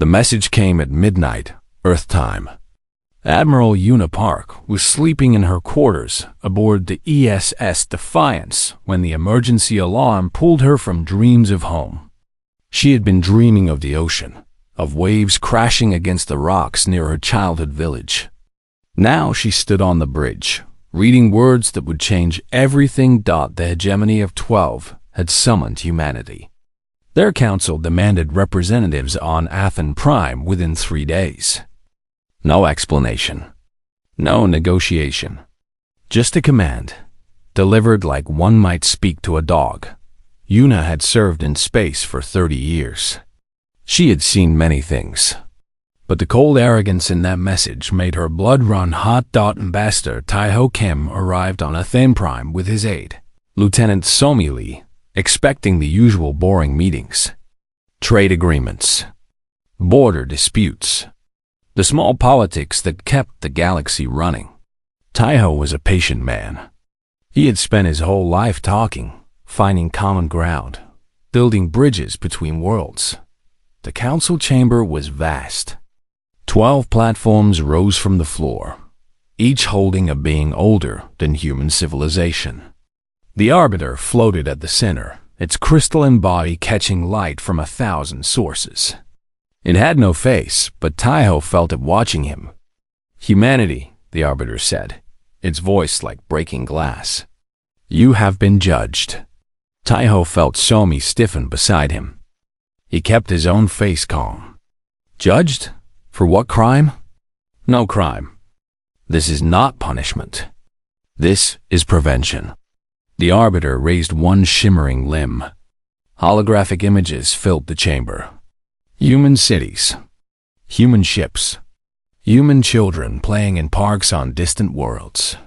The message came at midnight, Earth time. Admiral Una Park was sleeping in her quarters aboard the ESS Defiance when the emergency alarm pulled her from dreams of home. She had been dreaming of the ocean, of waves crashing against the rocks near her childhood village. Now she stood on the bridge, reading words that would change everything. The hegemony of 12 had summoned humanity. Their council demanded representatives on Athen Prime within 3 days. No explanation. No negotiation. Just a command, delivered like one might speak to a dog. Una had served in space for 30 years. She had seen many things. But the cold arrogance in that message made her blood run hot. Ambassador Taiho Kim arrived on Athen Prime with his aide, Lieutenant Somi Lee, expecting the usual boring meetings. Trade agreements. Border disputes. The small politics that kept the galaxy running. Taiho was a patient man. He had spent his whole life talking, finding common ground, building bridges between worlds. The council chamber was vast. 12 platforms rose from the floor, each holding a being older than human civilization. The Arbiter floated at the center, its crystalline body catching light from 1,000 sources. It had no face, but Taiho felt it watching him. Humanity, the Arbiter said, its voice like breaking glass. You have been judged. Taiho felt Somi stiffen beside him. He kept his own face calm. Judged? For what crime? No crime. This is not punishment. This is prevention. The Arbiter raised one shimmering limb. Holographic images filled the chamber. Human cities. Human ships. Human children playing in parks on distant worlds.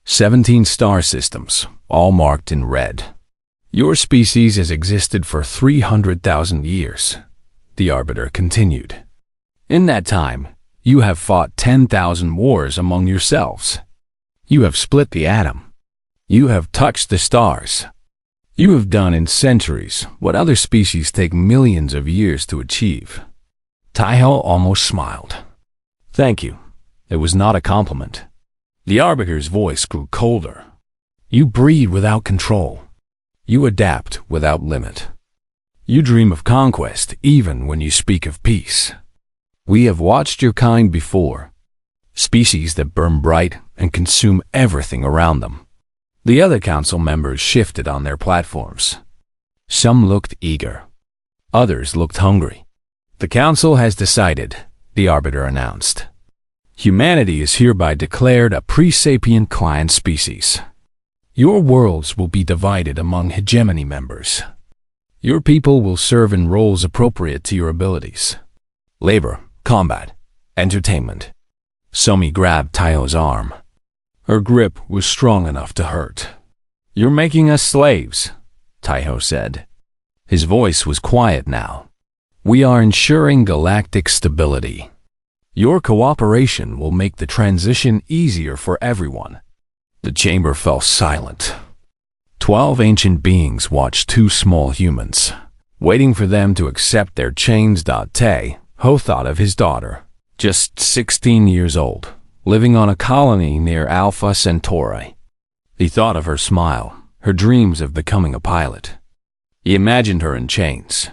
17 star systems, all marked in red. Your species has existed for 300,000 years, the Arbiter continued. In that time, you have fought 10,000 wars among yourselves. You have split the atom. You have touched the stars. You have done in centuries what other species take millions of years to achieve. Taiho almost smiled. Thank you. It was not a compliment. The Arbiter's voice grew colder. You breed without control. You adapt without limit. You dream of conquest even when you speak of peace. We have watched your kind before. Species that burn bright and consume everything around them. The other council members shifted on their platforms. Some looked eager. Others looked hungry. The council has decided, the Arbiter announced. Humanity is hereby declared a pre-sapient client species. Your worlds will be divided among hegemony members. Your people will serve in roles appropriate to your abilities. Labor, combat, entertainment. Somi grabbed Taiho's arm. Her grip was strong enough to hurt. You're making us slaves, Taiho said. His voice was quiet now. We are ensuring galactic stability. Your cooperation will make the transition easier for everyone. The chamber fell silent. 12 ancient beings watched 2 small humans, waiting for them to accept their chains. Ho thought of his daughter, just 16 years old, living on a colony near Alpha Centauri. He thought of her smile, her dreams of becoming a pilot. He imagined her in chains.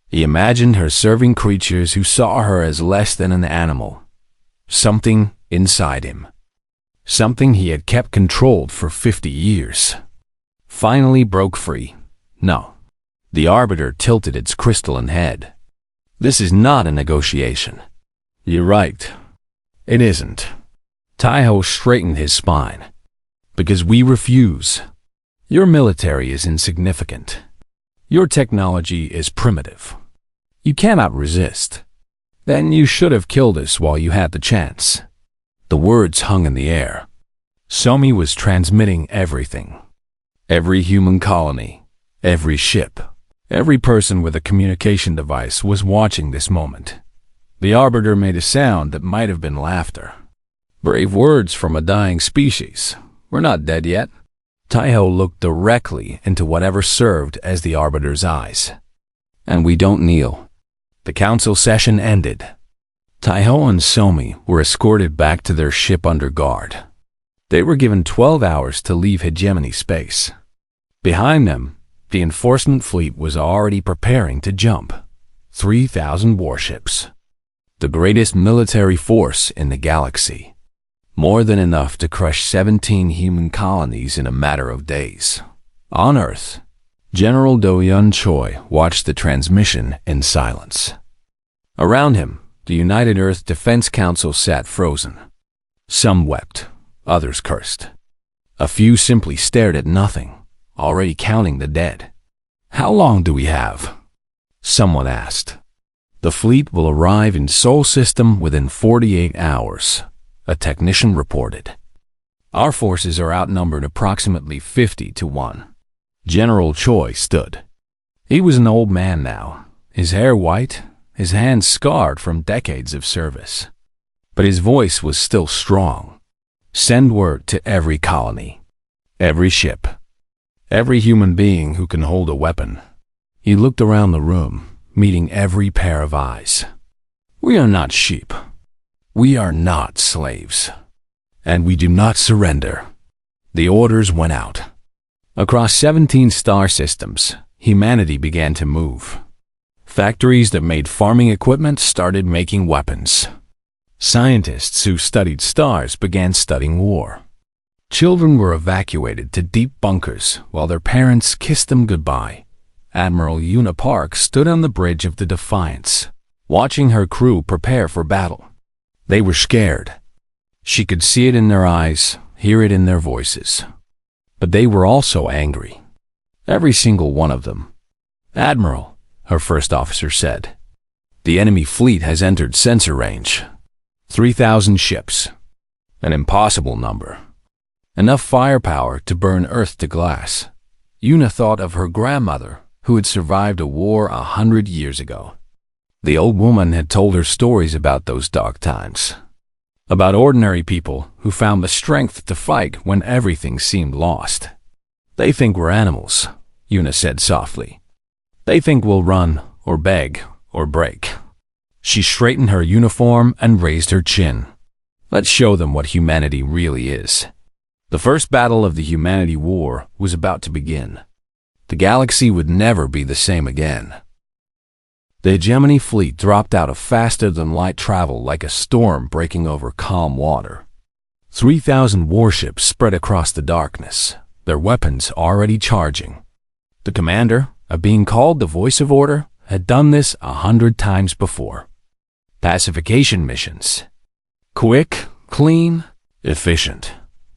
He imagined her serving creatures who saw her as less than an animal. Something inside him. Something he had kept controlled for 50 years. Finally broke free. No. The Arbiter tilted its crystalline head. This is not a negotiation. You're right. It isn't. Taiho straightened his spine. Because we refuse. Your military is insignificant. Your technology is primitive. You cannot resist. Then you should have killed us while you had the chance. The words hung in the air. Somi was transmitting everything. Every human colony, every ship, every person with a communication device was watching this moment. The Arbiter made a sound that might have been laughter. Brave words from a dying species. We're not dead yet. Taiho looked directly into whatever served as the Arbiter's eyes. And we don't kneel. The council session ended. Taiho and Somi were escorted back to their ship under guard. They were given 12 hours to leave hegemony space. Behind them, the enforcement fleet was already preparing to jump. 3,000 warships. The greatest military force in the galaxy. More than enough to crush 17 human colonies in a matter of days. On Earth, General Do-Yun Choi watched the transmission in silence. Around him, the United Earth Defense Council sat frozen. Some wept, others cursed. A few simply stared at nothing, already counting the dead. "How long do we have?" someone asked. "The fleet will arrive in Sol System within 48 hours, a technician reported. "Our forces are outnumbered approximately 50 to 1. General Choi stood. He was an old man now, his hair white, his hands scarred from decades of service. But his voice was still strong. "Send word to every colony, every ship, every human being who can hold a weapon." He looked around the room, meeting every pair of eyes. "We are not sheep. We are not slaves. And we do not surrender." The orders went out. Across 17 star systems, humanity began to move. Factories that made farming equipment started making weapons. Scientists who studied stars began studying war. Children were evacuated to deep bunkers while their parents kissed them goodbye. Admiral Una Park stood on the bridge of the Defiance, watching her crew prepare for battle. They were scared. She could see it in their eyes, hear it in their voices. But they were also angry. Every single one of them. "Admiral," her first officer said, "the enemy fleet has entered sensor range. 3,000 ships. An impossible number. Enough firepower to burn Earth to glass." Una thought of her grandmother, who had survived a war 100 years ago. The old woman had told her stories about those dark times. About ordinary people who found the strength to fight when everything seemed lost. "They think we're animals," Una said softly. "They think we'll run, or beg, or break." She straightened her uniform and raised her chin. "Let's show them what humanity really is." The first battle of the Humanity War was about to begin. The galaxy would never be the same again. The hegemony fleet dropped out of faster-than-light travel like a storm breaking over calm water. 3,000 warships spread across the darkness, their weapons already charging. The commander, a being called the Voice of Order, had done this 100 times before. Pacification missions. Quick, clean, efficient.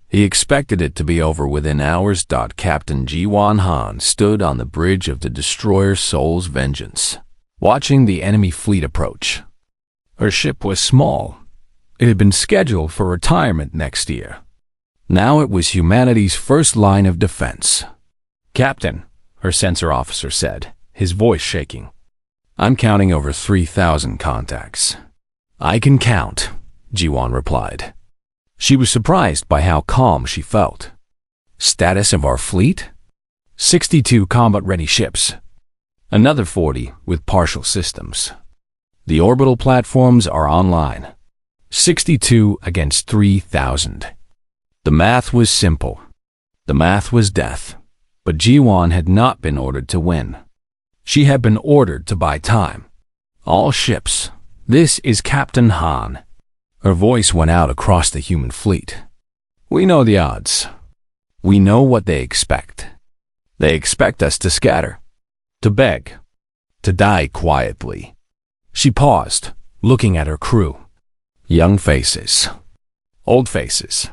He expected it to be over within hours. Captain Ji-Won Han stood on the bridge of the destroyer Sol's Vengeance, watching the enemy fleet approach. Her ship was small. It had been scheduled for retirement next year. Now it was humanity's first line of defense. "Captain," her sensor officer said, his voice shaking. "I'm counting over 3,000 contacts." "I can count," Ji-Won replied. She was surprised by how calm she felt. "Status of our fleet? 62 combat-ready ships. Another 40 with partial systems. The orbital platforms are online. 62 against 3,000. The math was simple. The math was death. But Ji-Won had not been ordered to win. She had been ordered to buy time. "All ships. This is Captain Han." Her voice went out across the human fleet. "We know the odds. We know what they expect. They expect us to scatter. To beg. To die quietly." She paused, looking at her crew. Young faces. Old faces.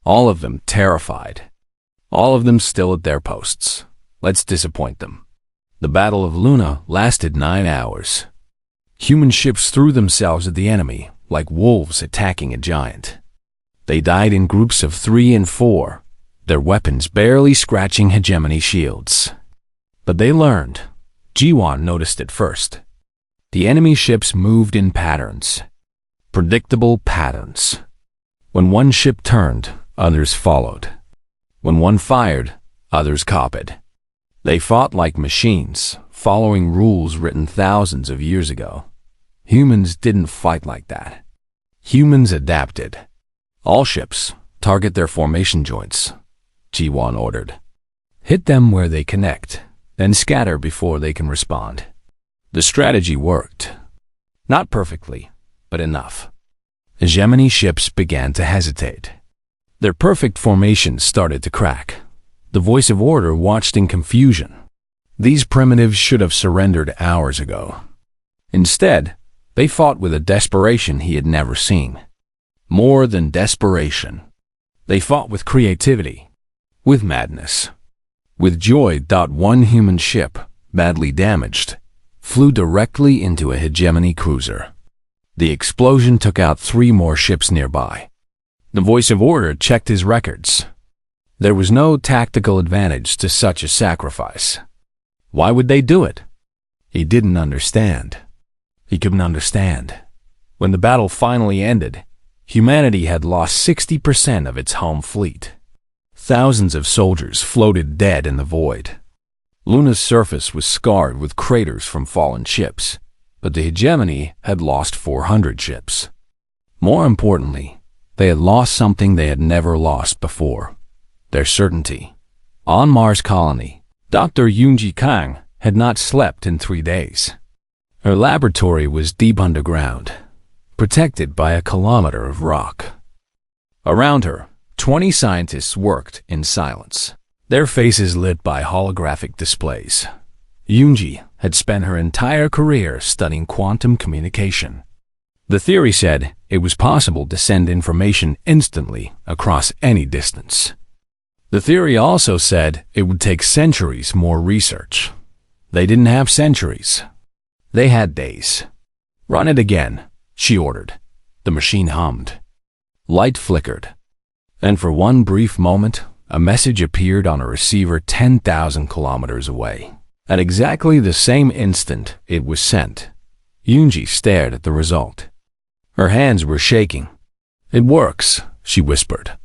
All of them terrified. All of them still at their posts. Let's disappoint them. The Battle of Luna lasted 9 hours. Human ships threw themselves at the enemy like wolves attacking a giant. They died in groups of 3 and 4, their weapons barely scratching hegemony shields. But they learned. Ji-Won noticed it first. The enemy ships moved in patterns. Predictable patterns. When one ship turned, others followed. When one fired, others copied. They fought like machines, following rules written thousands of years ago. Humans didn't fight like that. Humans adapted. All ships, target their formation joints, G1 ordered. Hit them where they connect, then scatter before they can respond. The strategy worked. Not perfectly, but enough. Hegemony ships began to hesitate. Their perfect formations started to crack. The voice of order watched in confusion. These primitives should have surrendered hours ago. Instead, they fought with a desperation he had never seen. More than desperation. They fought with creativity, with madness, with joy. One human ship, badly damaged, flew directly into a hegemony cruiser. The explosion took out 3 more ships nearby. The voice of order checked his records. There was no tactical advantage to such a sacrifice. Why would they do it? He didn't understand. He couldn't understand. When the battle finally ended, humanity had lost 60% of its home fleet. Thousands of soldiers floated dead in the void. Luna's surface was scarred with craters from fallen ships, but the hegemony had lost 400 ships. More importantly, they had lost something they had never lost before: their certainty. On Mars colony, Dr. Yunji Kang had not slept in 3 days. Her laboratory was deep underground, protected by a kilometer of rock. Around her, 20 scientists worked in silence, their faces lit by holographic displays. Yunji had spent her entire career studying quantum communication. The theory said it was possible to send information instantly across any distance. The theory also said it would take centuries more research. They didn't have centuries. They had days. "Run it again," she ordered. The machine hummed. Light flickered. And for one brief moment, a message appeared on a receiver 10,000 kilometers away. At exactly the same instant it was sent, Yunji stared at the result. Her hands were shaking. "It works," she whispered.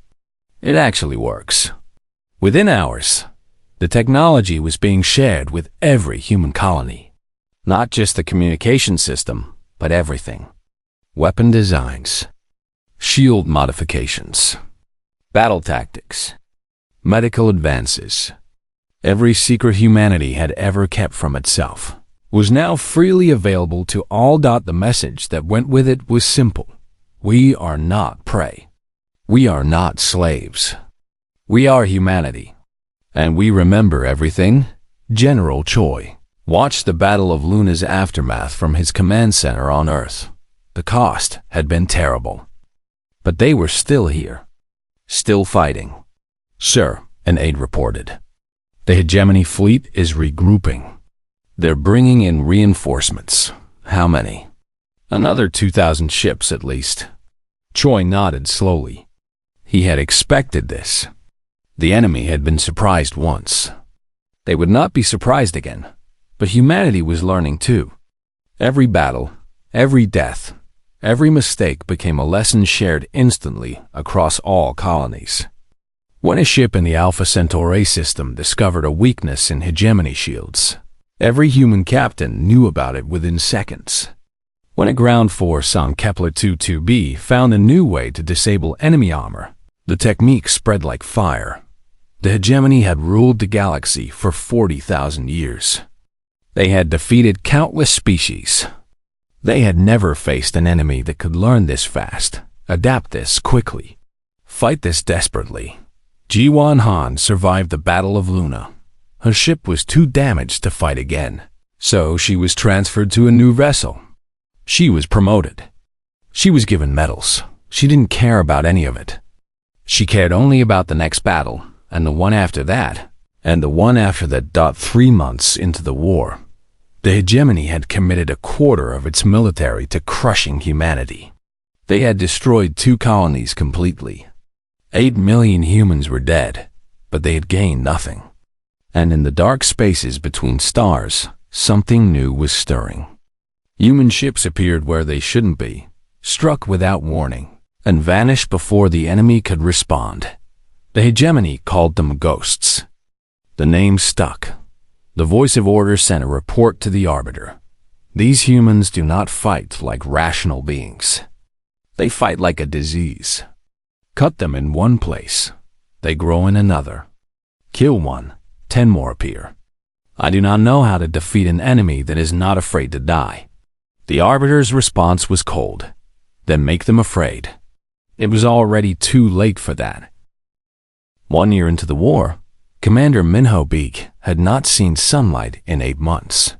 "It actually works." Within hours, the technology was being shared with every human colony. Not just the communication system, but everything. Weapon designs, shield modifications, battle tactics, medical advances. Every secret humanity had ever kept from itself was now freely available to all. The message that went with it was simple: we are not prey. We are not slaves. We are humanity. And we remember everything. General Choi watched the Battle of Luna's aftermath from his command center on Earth. The cost had been terrible. But they were still here, still fighting. "Sir," an aide reported, "the hegemony fleet is regrouping. They're bringing in reinforcements." "How many?" "Another 2,000 ships at least." Choi nodded slowly. He had expected this. The enemy had been surprised once. They would not be surprised again. But humanity was learning too. Every battle, every death, every mistake became a lesson shared instantly across all colonies. When a ship in the Alpha Centauri system discovered a weakness in hegemony shields, every human captain knew about it within seconds. When a ground force on Kepler-22b found a new way to disable enemy armor, the technique spread like fire. The hegemony had ruled the galaxy for 40,000 years. They had defeated countless species. They had never faced an enemy that could learn this fast, adapt this quickly, fight this desperately. Ji-Wan Han survived the Battle of Luna. Her ship was too damaged to fight again, so she was transferred to a new vessel. She was promoted. She was given medals. She didn't care about any of it. She cared only about the next battle, and the one after that, and the one after that. 3 months into the war, the hegemony had committed a quarter of its military to crushing humanity. They had destroyed 2 colonies completely. 8 million humans were dead, but they had gained nothing. And in the dark spaces between stars, something new was stirring. Human ships appeared where they shouldn't be, struck without warning, and vanished before the enemy could respond. The hegemony called them ghosts. The name stuck. The voice of order sent a report to the Arbiter. These humans do not fight like rational beings. They fight like a disease. Cut them in one place, they grow in another. Kill one, 10 more appear. I do not know how to defeat an enemy that is not afraid to die. The Arbiter's response was cold. Then make them afraid. It was already too late for that. 1 year into the war, Commander Minho Beak had not seen sunlight in 8 months.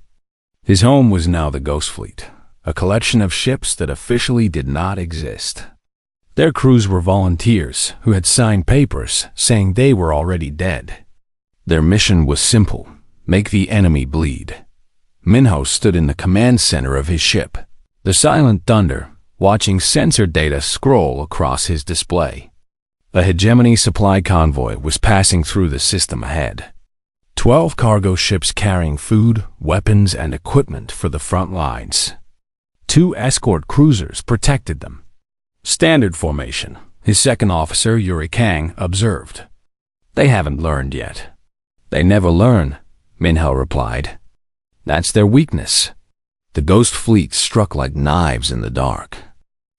His home was now the Ghost Fleet, a collection of ships that officially did not exist. Their crews were volunteers who had signed papers saying they were already dead. Their mission was simple: make the enemy bleed. Minho stood in the command center of his ship, the Silent Thunder, watching sensor data scroll across his display. A hegemony supply convoy was passing through the system ahead. 12 cargo ships carrying food, weapons, and equipment for the front lines. 2 escort cruisers protected them. Standard formation, his second officer, Yuri Kang, observed. They haven't learned yet. They never learn, Minho replied. That's their weakness. The Ghost Fleet struck like knives in the dark.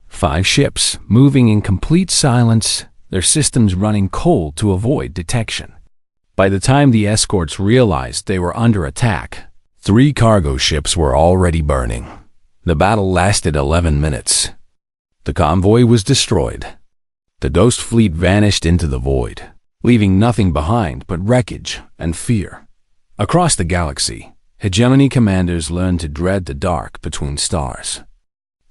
5 ships, moving in complete silence, their systems running cold to avoid detection. By the time the escorts realized they were under attack, 3 cargo ships were already burning. The battle lasted 11 minutes. The convoy was destroyed. The Ghost Fleet vanished into the void, leaving nothing behind but wreckage and fear. Across the galaxy, hegemony commanders learned to dread the dark between stars.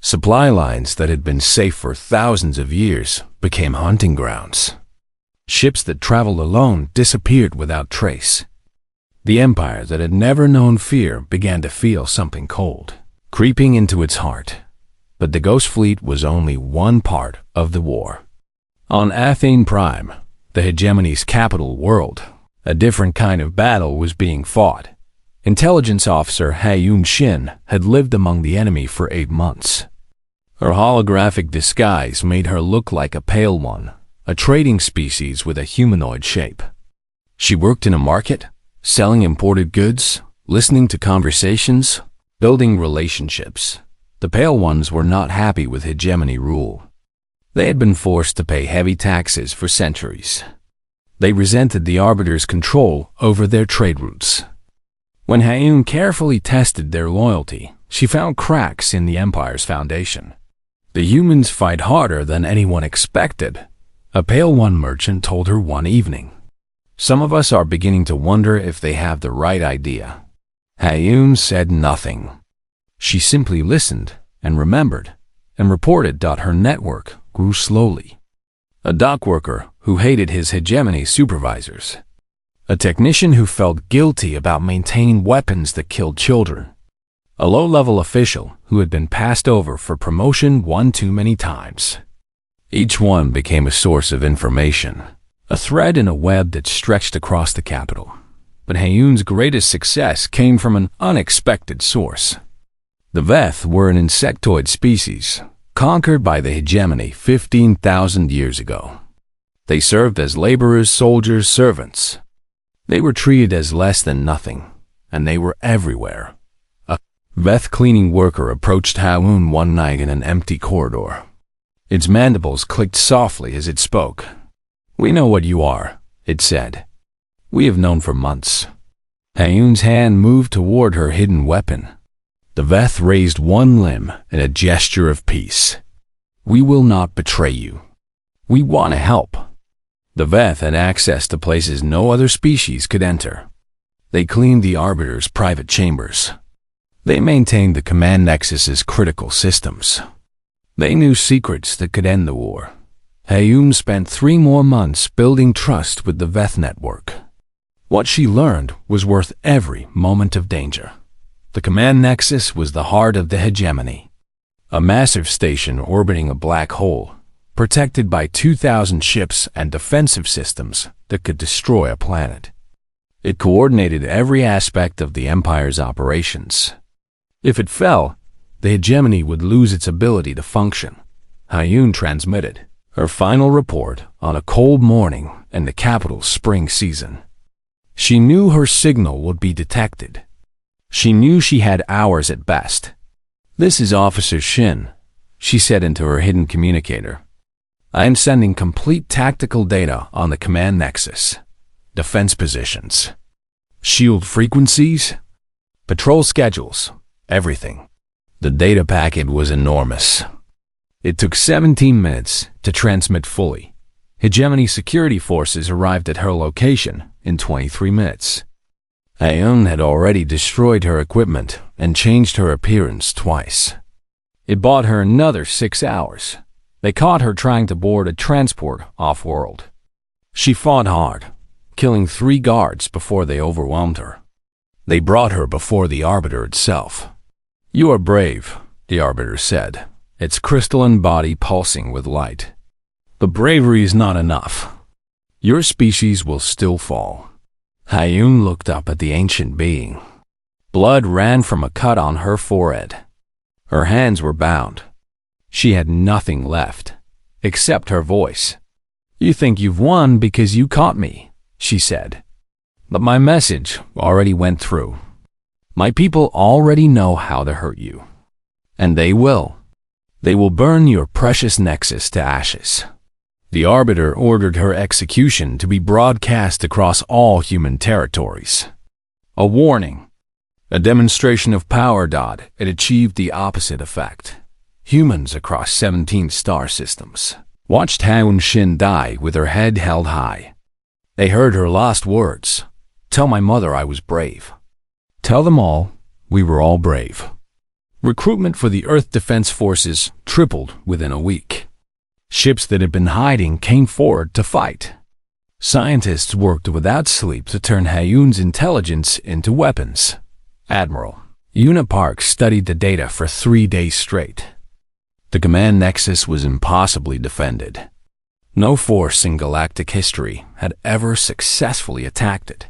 Supply lines that had been safe for thousands of years became hunting grounds. Ships that traveled alone disappeared without trace. The empire that had never known fear began to feel something cold, creeping into its heart. But the Ghost Fleet was only one part of the war. On Athene Prime, the hegemony's capital world, a different kind of battle was being fought. Intelligence officer Hayun Shin had lived among the enemy for 8 months. Her holographic disguise made her look like a pale one, a trading species with a humanoid shape. She worked in a market, selling imported goods, listening to conversations, building relationships. The pale ones were not happy with hegemony rule. They had been forced to pay heavy taxes for centuries. They resented the Arbiter's control over their trade routes. When Hayun carefully tested their loyalty, she found cracks in the Empire's foundation. The humans fight harder than anyone expected, a Pale One merchant told her one evening. Some of us are beginning to wonder if they have the right idea. Hayun said nothing. She simply listened and remembered and reported that her network grew slowly. A dock worker who hated his hegemony supervisors. A technician who felt guilty about maintaining weapons that killed children. A low-level official who had been passed over for promotion one too many times. Each one became a source of information, a thread in a web that stretched across the capital. But Hayun's greatest success came from an unexpected source. The Veth were an insectoid species, conquered by the hegemony 15,000 years ago. They served as laborers, soldiers, servants. They were treated as less than nothing, and they were everywhere. A Veth cleaning worker approached Hayun one night in an empty corridor. Its mandibles clicked softly as it spoke. "We know what you are," it said. "We have known for months." Hayun's hand moved toward her hidden weapon. The Veth raised one limb in a gesture of peace. "We will not betray you. We want to help." The Veth had access to places no other species could enter. They cleaned the Arbiter's private chambers. They maintained the command nexus's critical systems. They knew secrets that could end the war. Hayun spent 3 more months building trust with the Veth network. What she learned was worth every moment of danger. The command nexus was the heart of the hegemony, a massive station orbiting a black hole, protected by 2,000 ships and defensive systems that could destroy a planet. It coordinated every aspect of the Empire's operations. If it fell, the hegemony would lose its ability to function. Hayun transmitted her final report on a cold morning in the capital's spring season. She knew her signal would be detected. She knew she had hours at best. "This is Officer Shin," she said into her hidden communicator. "I am sending complete tactical data on the command nexus. Defense positions, shield frequencies, patrol schedules, everything." The data packet was enormous. It took 17 minutes to transmit fully. Hegemony security forces arrived at her location in 23 minutes. Aeon had already destroyed her equipment and changed her appearance twice. It bought her another 6 hours. They caught her trying to board a transport off-world. She fought hard, killing 3 guards before they overwhelmed her. They brought her before the Arbiter itself. "You are brave," the Arbiter said, its crystalline body pulsing with light. "But bravery is not enough. Your species will still fall." Hayun looked up at the ancient being. Blood ran from a cut on her forehead. Her hands were bound. She had nothing left, except her voice. "You think you've won because you caught me," she said. "But my message already went through. My people already know how to hurt you. And they will. They will burn your precious nexus to ashes." The Arbiter ordered her execution to be broadcast across all human territories. A warning. A demonstration of power. It achieved the opposite effect. Humans across 17 star systems watched Haun Shin die with her head held high. They heard her last words. "Tell my mother I was brave. Tell them all we were all brave." Recruitment for the Earth Defense Forces tripled within a week. Ships that had been hiding came forward to fight. Scientists worked without sleep to turn Hayun's intelligence into weapons. Admiral Unipark studied the data for 3 days straight. The command nexus was impossibly defended. No force in galactic history had ever successfully attacked it,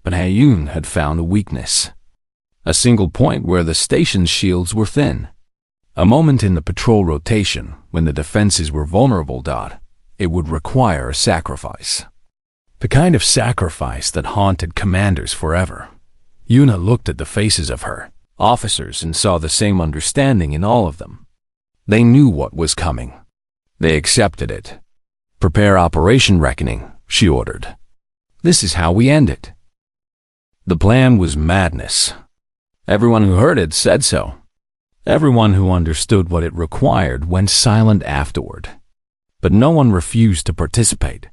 but Hayun had found a weakness. A single point where the station's shields were thin. A moment in the patrol rotation when the defenses were vulnerable. It would require a sacrifice. The kind of sacrifice that haunted commanders forever. Yuna looked at the faces of her officers and saw the same understanding in all of them. They knew what was coming. They accepted it. "Prepare Operation Reckoning," she ordered. "This is how we end it." The plan was madness. Everyone who heard it said so. Everyone who understood what it required went silent afterward. But no one refused to participate.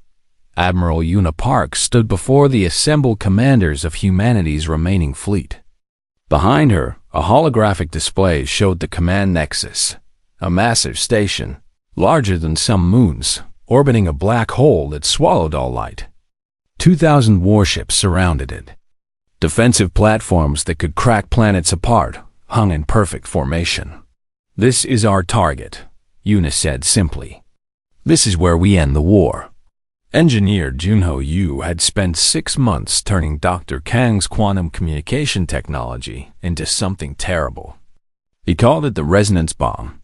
Admiral Unipark stood before the assembled commanders of humanity's remaining fleet. Behind her, a holographic display showed the command nexus, a massive station, larger than some moons, orbiting a black hole that swallowed all light. 2,000 warships surrounded it. Defensive platforms that could crack planets apart hung in perfect formation. "This is our target," Yuna said simply. "This is where we end the war." Engineer Junho Yu had spent 6 months turning Dr. Kang's quantum communication technology into something terrible. He called it the resonance bomb.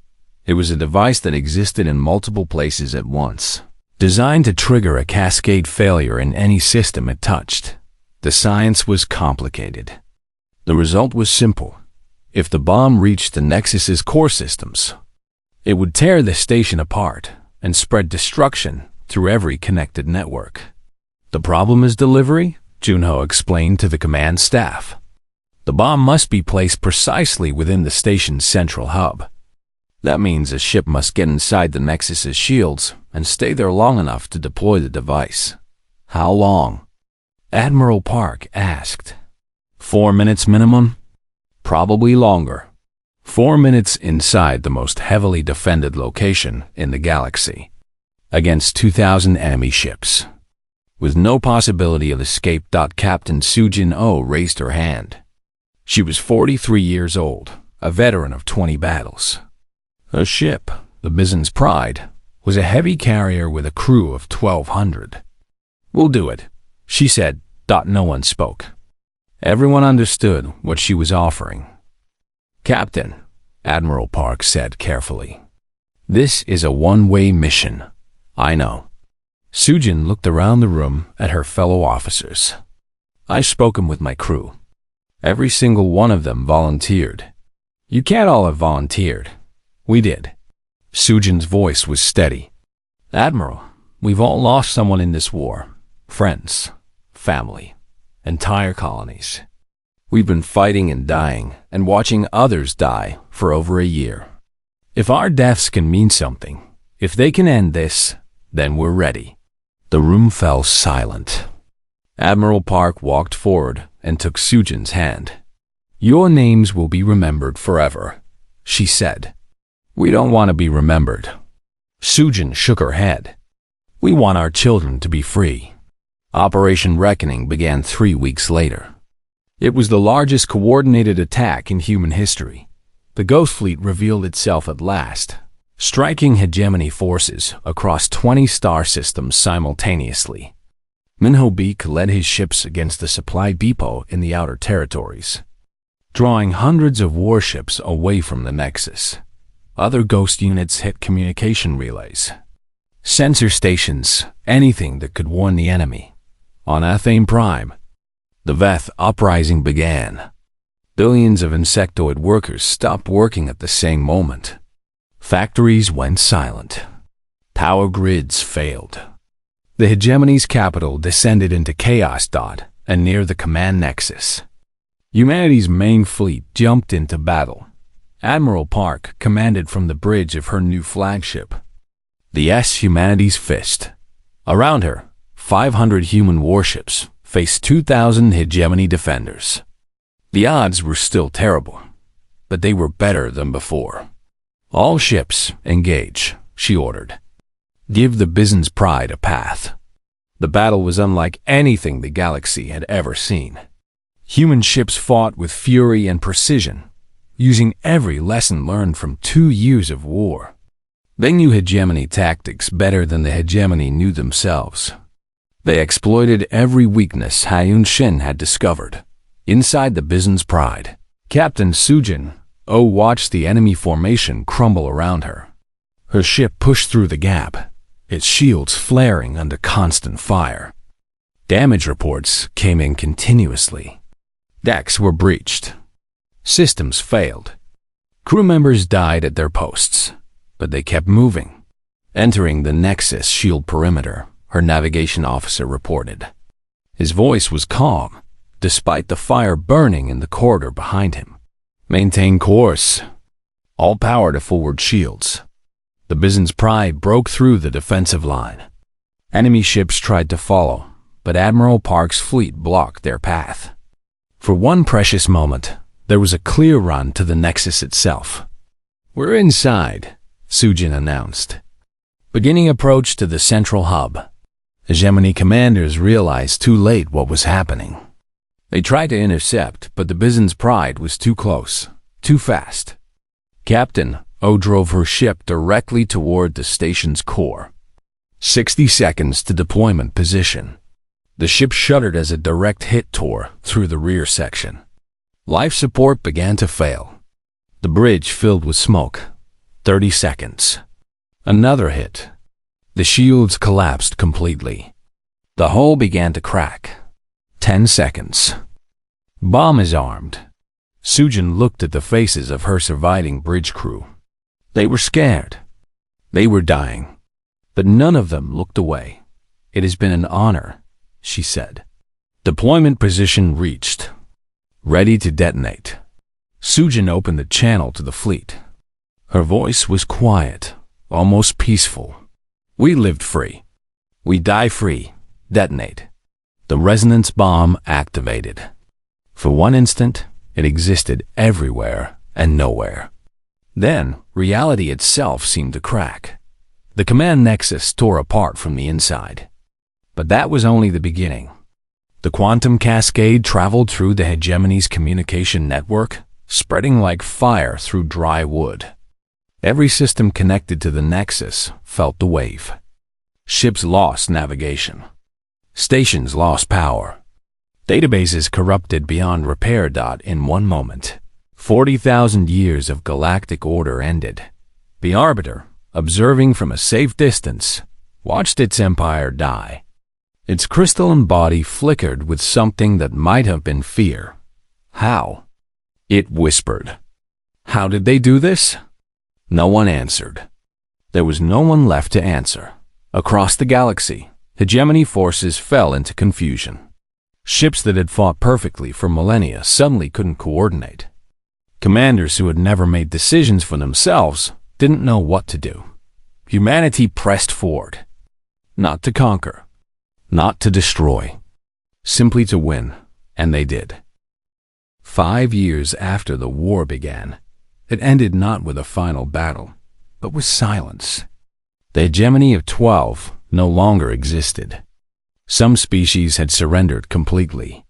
It was a device that existed in multiple places at once, designed to trigger a cascade failure in any system it touched. The science was complicated. The result was simple. If the bomb reached the Nexus's core systems, it would tear the station apart and spread destruction through every connected network. "The problem is delivery," Junho explained to the command staff. "The bomb must be placed precisely within the station's central hub. That means a ship must get inside the Nexus's shields and stay there long enough to deploy the device." "How long?" Admiral Park asked. 4 minutes minimum? Probably longer. 4 minutes inside the most heavily defended location in the galaxy, against 2,000 enemy ships, with no possibility of escape. Captain Sujin Oh raised her hand. She was 43 years old, a veteran of 20 battles. Her ship, the Bizen's Pride, was a heavy carrier with a crew of 1,200. "We'll do it," she said. No one spoke. Everyone understood what she was offering. "Captain," Admiral Park said carefully, "this is a one-way mission." "I know." Sujin looked around the room at her fellow officers. I've spoken with my crew. Every single one of them volunteered. You can't all have volunteered. We did. Sujin's voice was steady. Admiral, we've all lost someone in this war. Friends, family, entire colonies. We've been fighting and dying and watching others die for over a year. If our deaths can mean something, if they can end this, then we're ready. The room fell silent. Admiral Park walked forward and took Sujin's hand. Your names will be remembered forever, she said. We don't want to be remembered. Sujin shook her head. We want our children to be free. Operation Reckoning began 3 weeks later. It was the largest coordinated attack in human history. The Ghost Fleet revealed itself at last, striking hegemony forces across 20 star systems simultaneously. Minho Beak led his ships against the supply depot in the outer territories, drawing hundreds of warships away from the Nexus. Other Ghost units hit communication relays, sensor stations, anything that could warn the enemy. On Athane Prime, the Veth uprising began. Billions of insectoid workers stopped working at the same moment. Factories went silent. Power grids failed. The hegemony's capital descended into chaos. And near the command nexus, humanity's main fleet jumped into battle. Admiral Park commanded from the bridge of her new flagship, the Humanity's Fist. Around her, 500 human warships faced 2,000 hegemony defenders. The odds were still terrible, but they were better than before. All ships, engage, she ordered. Give the Byzant's Pride a path. The battle was unlike anything the galaxy had ever seen. Human ships fought with fury and precision, using every lesson learned from 2 years of war. They knew hegemony tactics better than the hegemony knew themselves. They exploited every weakness Hayun Shin had discovered. Inside the Byzant's Pride, Captain Sujin watched the enemy formation crumble around her. Her ship pushed through the gap, its shields flaring under constant fire. Damage reports came in continuously. Decks were breached. Systems failed. Crew members died at their posts, but they kept moving. Entering the Nexus shield perimeter, her navigation officer reported. His voice was calm, despite the fire burning in the corridor behind him. Maintain course. All power to forward shields. The Byzant's Pride broke through the defensive line. Enemy ships tried to follow, but Admiral Park's fleet blocked their path. For one precious moment, there was a clear run to the Nexus itself. We're inside, Sujin announced. Beginning approach to the central hub. Hegemony commanders realized too late what was happening. They tried to intercept, but the Byzant's Pride was too close, too fast. Captain drove her ship directly toward the station's core. 60 seconds to deployment position. The ship shuddered as a direct hit tore through the rear section. Life support began to fail. The bridge filled with smoke. 30 seconds. Another hit. The shields collapsed completely. The hull began to crack. 10 seconds. Bomb is armed. Sujin looked at the faces of her surviving bridge crew. They were scared. They were dying. But none of them looked away. It has been an honor, she said. Deployment position reached. Ready to detonate. Sujin opened the channel to the fleet. Her voice was quiet, almost peaceful. We lived free. We die free. Detonate. The resonance bomb activated. For one instant, it existed everywhere and nowhere. Then, reality itself seemed to crack. The command nexus tore apart from the inside. But that was only the beginning. The quantum cascade traveled through the hegemony's communication network, spreading like fire through dry wood. Every system connected to the nexus felt the wave. Ships lost navigation. Stations lost power. Databases corrupted beyond repair. In one moment, 40,000 years of galactic order ended. The Arbiter, observing from a safe distance, watched its empire die. Its crystalline body flickered with something that might have been fear. How? It whispered. How did they do this? No one answered. There was no one left to answer. Across the galaxy, hegemony forces fell into confusion. Ships that had fought perfectly for millennia suddenly couldn't coordinate. Commanders who had never made decisions for themselves didn't know what to do. Humanity pressed forward. Not to conquer. Not to destroy. Simply to win. And they did. 5 years after the war began, it ended not with a final battle, but with silence. The hegemony of 12 no longer existed. Some species had surrendered completely.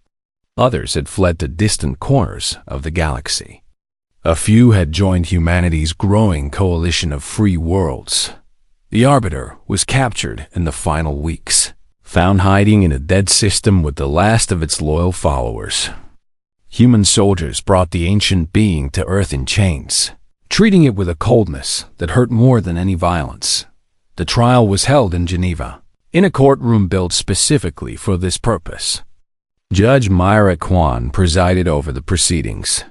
Others had fled to distant corners of the galaxy. A few had joined humanity's growing coalition of free worlds. The Arbiter was captured in the final weeks, found hiding in a dead system with the last of its loyal followers. Human soldiers brought the ancient being to Earth in chains, treating it with a coldness that hurt more than any violence. The trial was held in Geneva, in a courtroom built specifically for this purpose. Judge Myra Kwan presided over the proceedings.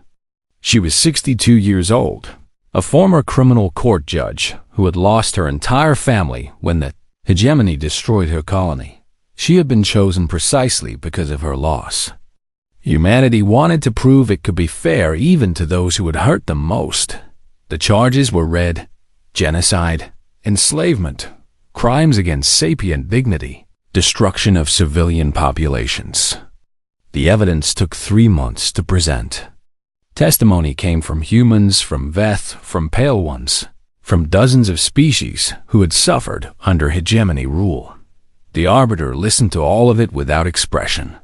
She was 62 years old, a former criminal court judge who had lost her entire family when the hegemony destroyed her colony. She had been chosen precisely because of her loss. Humanity wanted to prove it could be fair even to those who had hurt them most. The charges were read: genocide, enslavement, crimes against sapient dignity, destruction of civilian populations. The evidence took 3 months to present. Testimony came from humans, from Veth, from Pale Ones, from dozens of species who had suffered under hegemony rule. The Arbiter listened to all of it without expression.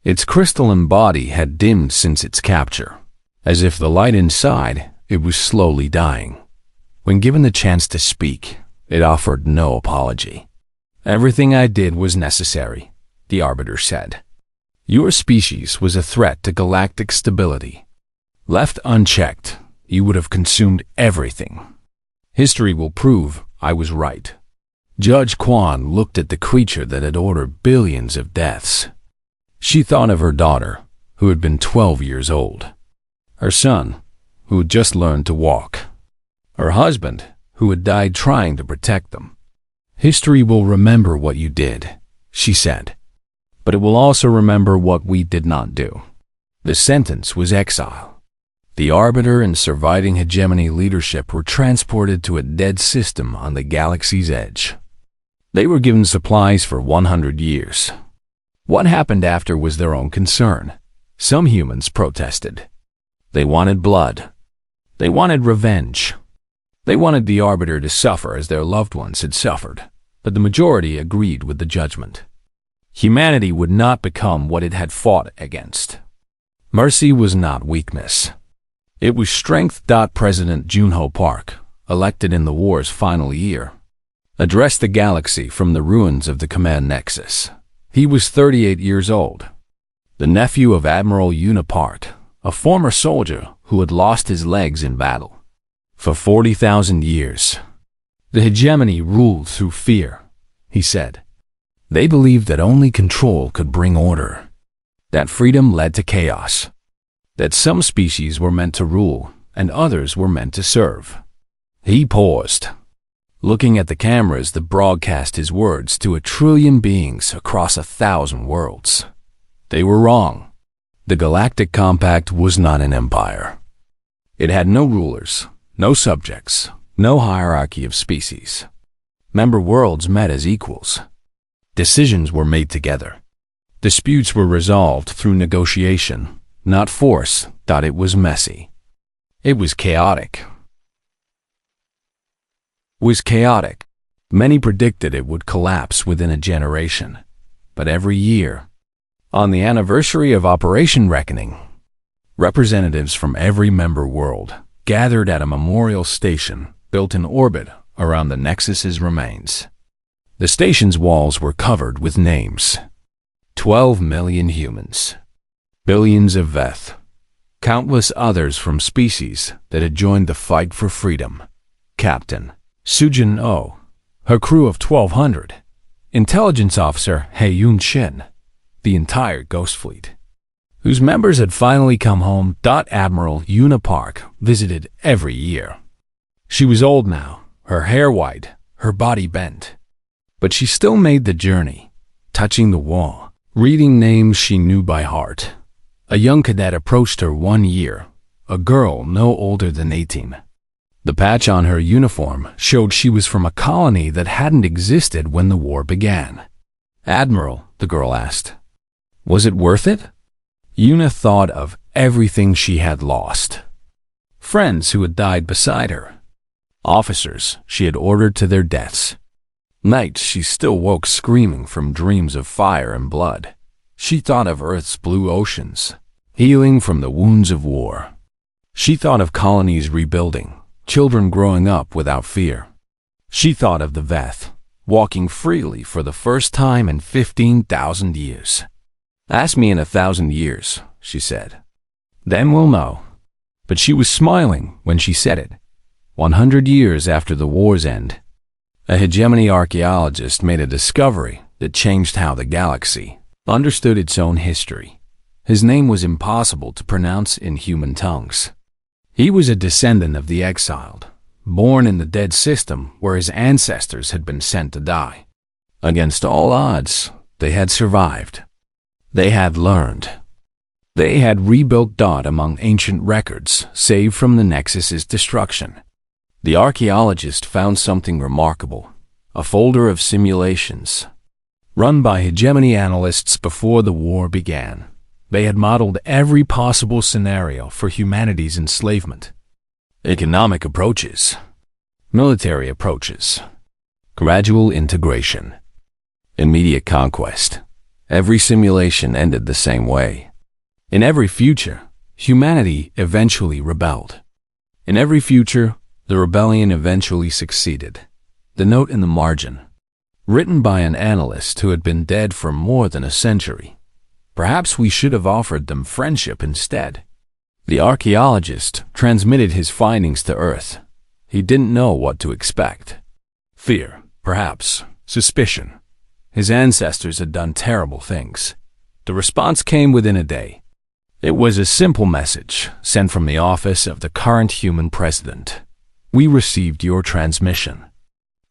Its crystalline body had dimmed since its capture, as if the light inside it was slowly dying. When given the chance to speak, it offered no apology. Everything I did was necessary, the Arbiter said. Your species was a threat to galactic stability. Left unchecked, you would have consumed everything. History will prove I was right. Judge Kwan looked at the creature that had ordered billions of deaths. She thought of her daughter, who had been 12 years old. Her son, who had just learned to walk. Her husband, who had died trying to protect them. History will remember what you did, she said. But it will also remember what we did not do. The sentence was exile. The Arbiter and surviving hegemony leadership were transported to a dead system on the galaxy's edge. They were given supplies for 100 years. What happened after was their own concern. Some humans protested. They wanted blood. They wanted revenge. They wanted the Arbiter to suffer as their loved ones had suffered, but the majority agreed with the judgment. Humanity would not become what it had fought against. Mercy was not weakness. It was strength. President Junho Park, elected in the war's final year, addressed the galaxy from the ruins of the command nexus. He was 38 years old, the nephew of Admiral Unipart, a former soldier who had lost his legs in battle. For 40,000 years, the hegemony ruled through fear, he said. They believed that only control could bring order, that freedom led to chaos, that some species were meant to rule and others were meant to serve. He paused, looking at the cameras that broadcast his words to 1 trillion beings across 1,000 worlds. They were wrong. The Galactic Compact was not an empire. It had no rulers, no subjects, no hierarchy of species. Member worlds met as equals. Decisions were made together. Disputes were resolved through negotiation, not force. It was messy. It was chaotic. Many predicted it would collapse within a generation. But every year, on the anniversary of Operation Reckoning, representatives from every member world gathered at a memorial station built in orbit around the Nexus's remains. The station's walls were covered with names. 12 million humans, billions of Veth, countless others from species that had joined the fight for freedom. Captain Sujin Oh, her crew of 1,200, Intelligence Officer He Yun-shin, the entire Ghost Fleet, whose members had finally come home. Admiral Yuna Park visited every year. She was old now, her hair white, her body bent. But she still made the journey, touching the wall, reading names she knew by heart. A young cadet approached her 1 year, a girl no older than 18. The patch on her uniform showed she was from a colony that hadn't existed when the war began. "Admiral," the girl asked, "was it worth it?" Yuna thought of everything she had lost. Friends who had died beside her. Officers she had ordered to their deaths. Nights she still woke screaming from dreams of fire and blood. She thought of Earth's blue oceans, healing from the wounds of war. She thought of colonies rebuilding, children growing up without fear. She thought of the Veth, walking freely for the first time in 15,000 years. "Ask me in 1,000 years," she said. "Then we'll know." But she was smiling when she said it. 100 years after the war's end, a hegemony archaeologist made a discovery that changed how the galaxy understood its own history. His name was impossible to pronounce in human tongues. He was a descendant of the exiled, born in the dead system where his ancestors had been sent to die. Against all odds, they had survived. They had learned. They had rebuilt among ancient records saved from the Nexus's destruction. The archaeologist found something remarkable, a folder of simulations, run by hegemony analysts before the war began. They had modeled every possible scenario for humanity's enslavement. Economic approaches, military approaches, gradual integration, immediate conquest. Every simulation ended the same way. In every future, humanity eventually rebelled. In every future, the rebellion eventually succeeded. The note in the margin, written by an analyst who had been dead for more than a century. Perhaps we should have offered them friendship instead. The archaeologist transmitted his findings to Earth. He didn't know what to expect. Fear, perhaps, suspicion. His ancestors had done terrible things. The response came within a day. It was a simple message sent from the office of the current human president. "We received your transmission.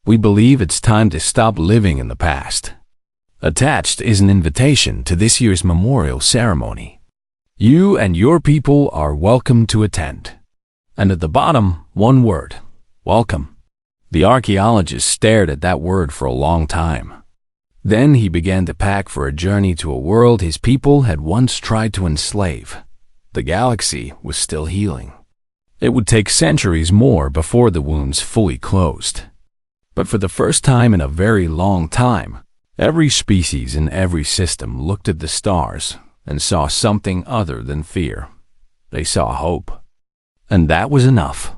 We believe it's time to stop living in the past." Attached is an invitation to this year's memorial ceremony. You and your people are welcome to attend. And at the bottom, one word: welcome. The archaeologist stared at that word for a long time. Then he began to pack for a journey to a world his people had once tried to enslave. The galaxy was still healing. It would take centuries more before the wounds fully closed. But for the first time in a very long time, every species in every system looked at the stars and saw something other than fear. They saw hope. And that was enough.